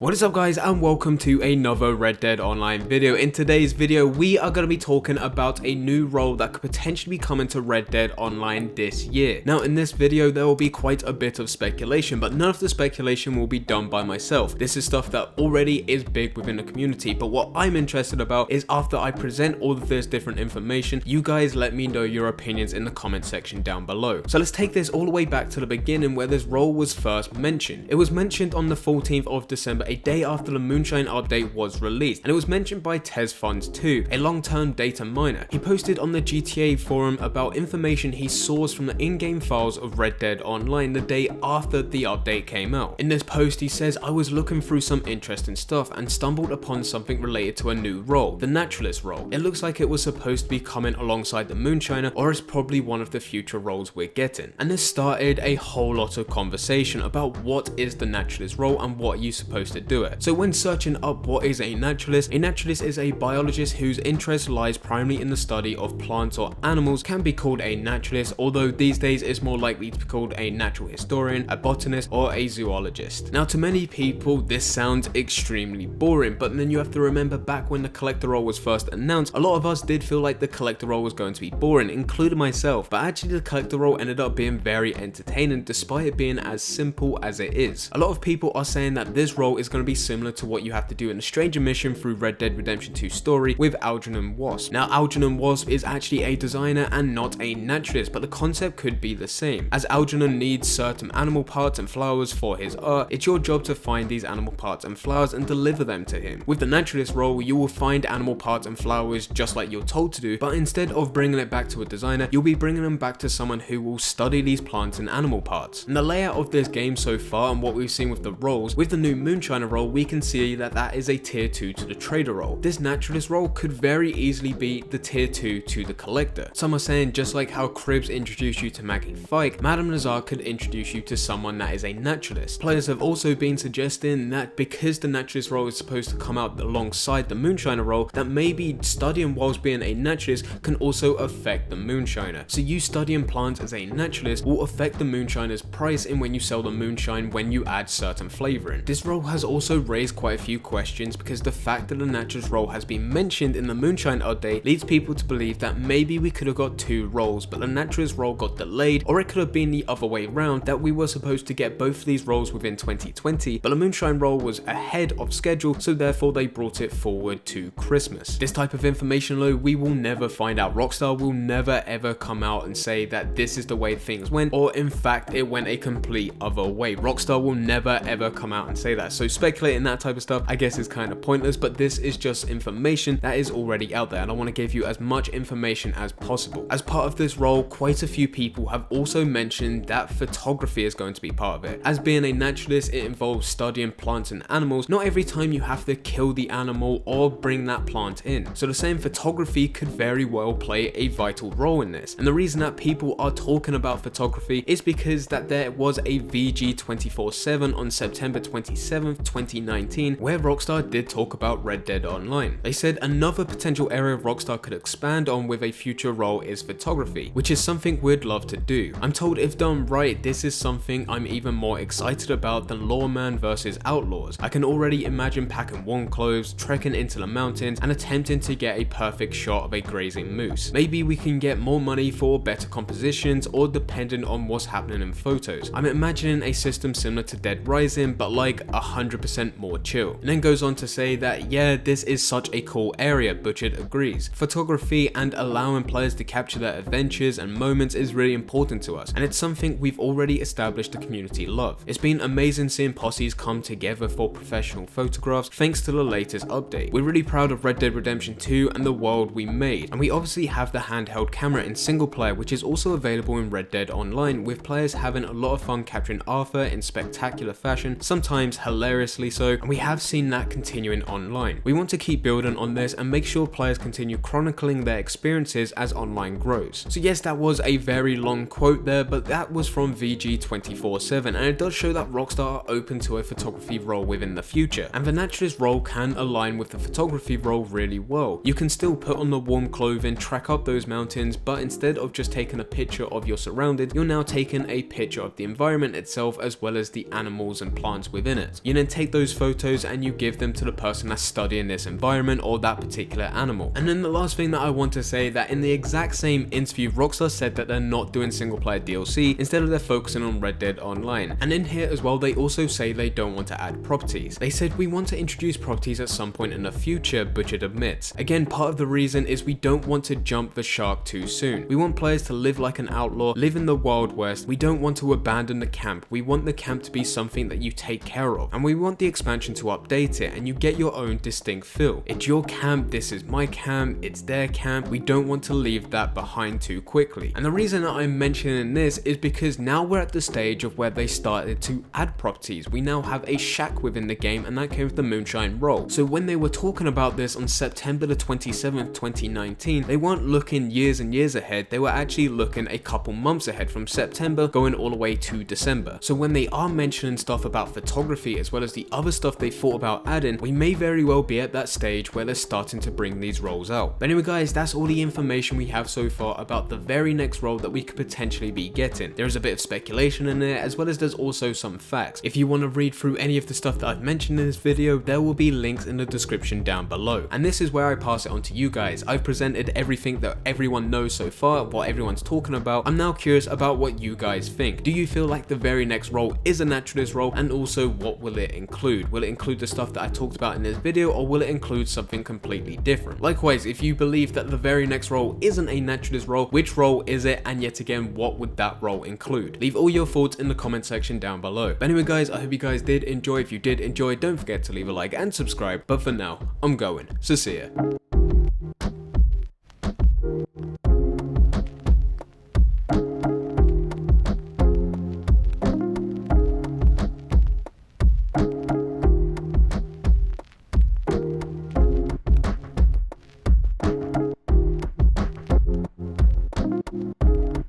What is up guys, and welcome to another Red Dead Online video. In today's video we are going to be talking about a new role that could potentially be coming to Red Dead Online this year. Now in this video there will be quite a bit of speculation, but none of the speculation will be done by myself. This is stuff that already is big within the community, but what I'm interested about is after I present all of this different information, you guys let me know your opinions in the comment section down below. So let's take this all the way back to the beginning where this role was first mentioned. It was mentioned on the 14th of December, a day after the Moonshine update was released, and it was mentioned by TezFunds2, a long-term data miner. He posted on the GTA forum about information he sourced from the in-game files of Red Dead Online the day after the update came out. In this post he says, "I was looking through some interesting stuff and stumbled upon something related to a new role, the Naturalist Role. It looks like it was supposed to be coming alongside the Moonshiner, or it's probably one of the future roles we're getting." And this started a whole lot of conversation about what is the Naturalist Role and what you're supposed to do it. So when searching up what is a naturalist is a biologist whose interest lies primarily in the study of plants or animals. Can be called a naturalist, although these days it's more likely to be called a natural historian, a botanist, or a zoologist. Now to many people this sounds extremely boring, but then you have to remember back when the collector role was first announced, a lot of us did feel like the collector role was going to be boring, including myself, but actually the collector role ended up being very entertaining despite it being as simple as it is. A lot of people are saying that this role is going to be similar to what you have to do in the Stranger mission through Red Dead Redemption 2 story with Algernon Wasp. Now Algernon Wasp is actually a designer and not a naturalist, but the concept could be the same. As Algernon needs certain animal parts and flowers for his art, it's your job to find these animal parts and flowers and deliver them to him. With the naturalist role you will find animal parts and flowers just like you're told to do, but instead of bringing it back to a designer, you'll be bringing them back to someone who will study these plants and animal parts. And the layout of this game so far and what we've seen with the roles, with the new Moonshiner role we can see that is a tier 2 to the trader role. This naturalist role could very easily be the tier 2 to the collector. Some are saying just like how Cribs introduced you to Maggie Fike, Madame Lazar could introduce you to someone that is a naturalist. Players have also been suggesting that because the naturalist role is supposed to come out alongside the Moonshiner role, that maybe studying whilst being a naturalist can also affect the Moonshiner. So you studying plants as a naturalist will affect the Moonshiner's price in when you sell the Moonshine when you add certain flavouring. This role has also raised quite a few questions because the fact that the naturalist role has been mentioned in the Moonshine update leads people to believe that maybe we could have got two roles, but the naturalist role got delayed, or it could have been the other way around, that we were supposed to get both of these roles within 2020, but the Moonshine role was ahead of schedule, so therefore they brought it forward to Christmas. This type of information though we will never find out. Rockstar will never ever come out and say that this is the way things went, or in fact it went a complete other way. Rockstar will never ever come out and say that, so speculating that type of stuff I guess is kind of pointless, but this is just information that is already out there and I want to give you as much information as possible. As part of this role, quite a few people have also mentioned that photography is going to be part of it. As being a naturalist, it involves studying plants and animals. Not every time you have to kill the animal or bring that plant in, so the same photography could very well play a vital role in this. And the reason that people are talking about photography is because that there was a VG 24/7 on September 27th 2019 where Rockstar did talk about Red Dead Online. They said another potential area Rockstar could expand on with a future role is photography, which is something we'd love to do. I'm told if done right, this is something I'm even more excited about than Lawman versus Outlaws. I can already imagine packing warm clothes, trekking into the mountains, and attempting to get a perfect shot of a grazing moose. Maybe we can get more money for better compositions, or depending on what's happening in photos. I'm imagining a system similar to Dead Rising, but like 100% more chill. And then goes on to say that yeah, this is such a cool area. Butchered agrees. Photography and allowing players to capture their adventures and moments is really important to us, and it's something we've already established the community love. It's been amazing seeing posses come together for professional photographs thanks to the latest update. We're really proud of Red Dead Redemption 2 and the world we made, and we obviously have the handheld camera in single player, which is also available in Red Dead Online, with players having a lot of fun capturing Arthur in spectacular fashion, sometimes hilariously so, and we have seen that continuing online. We want to keep building on this and make sure players continue chronicling their experiences as online grows. So yes, that was a very long quote there, but that was from VG 24/7, and it does show that Rockstar are open to a photography role within the future, and the naturalist role can align with the photography role really well. You can still put on the warm clothing, trek up those mountains, but instead of just taking a picture of your surroundings, you're now taking a picture of the environment itself as well as the animals and plants within it. You then take those photos and you give them to the person that's studying this environment or that particular animal. And then the last thing that I want to say, that in the exact same interview, Rockstar said that they're not doing single player DLC, instead of they're focusing on Red Dead Online. And in here as well, they also say they don't want to add properties. They said, we want to introduce properties at some point in the future, Butchert admits. Again, part of the reason is we don't want to jump the shark too soon. We want players to live like an outlaw, live in the Wild West. We don't want to abandon the camp. We want the camp to be something that you take care of. And we want the expansion to update it and you get your own distinct feel. It's your camp, this is my camp, it's their camp. We don't want to leave that behind too quickly. And the reason that I'm mentioning this is because now we're at the stage of where they started to add properties. We now have a shack within the game, and that came with the Moonshine Role. So when they were talking about this on September the 27th, 2019, they weren't looking years and years ahead, they were actually looking a couple months ahead, from September going all the way to December. So when they are mentioning stuff about photography as well as the other stuff they thought about adding, we may very well be at that stage where they're starting to bring these roles out. But anyway guys, that's all the information we have so far about the very next role that we could potentially be getting. There is a bit of speculation in there, as well as there's also some facts. If you want to read through any of the stuff that I've mentioned in this video, there will be links in the description down below. And this is where I pass it on to you guys. I've presented everything that everyone knows so far, what everyone's talking about. I'm now curious about what you guys think. Do you feel like the very next role is a naturalist role? And also, what will it include? Will it include the stuff that I talked about in this video, or will it include something completely different? Likewise, if you believe that the very next role isn't a naturalist role, which role is it? And yet again, what would that role include? Leave all your thoughts in the comment section down below. But anyway guys, I hope you guys did enjoy. If you did enjoy, don't forget to leave a like and subscribe. But for now, I'm going. So see ya.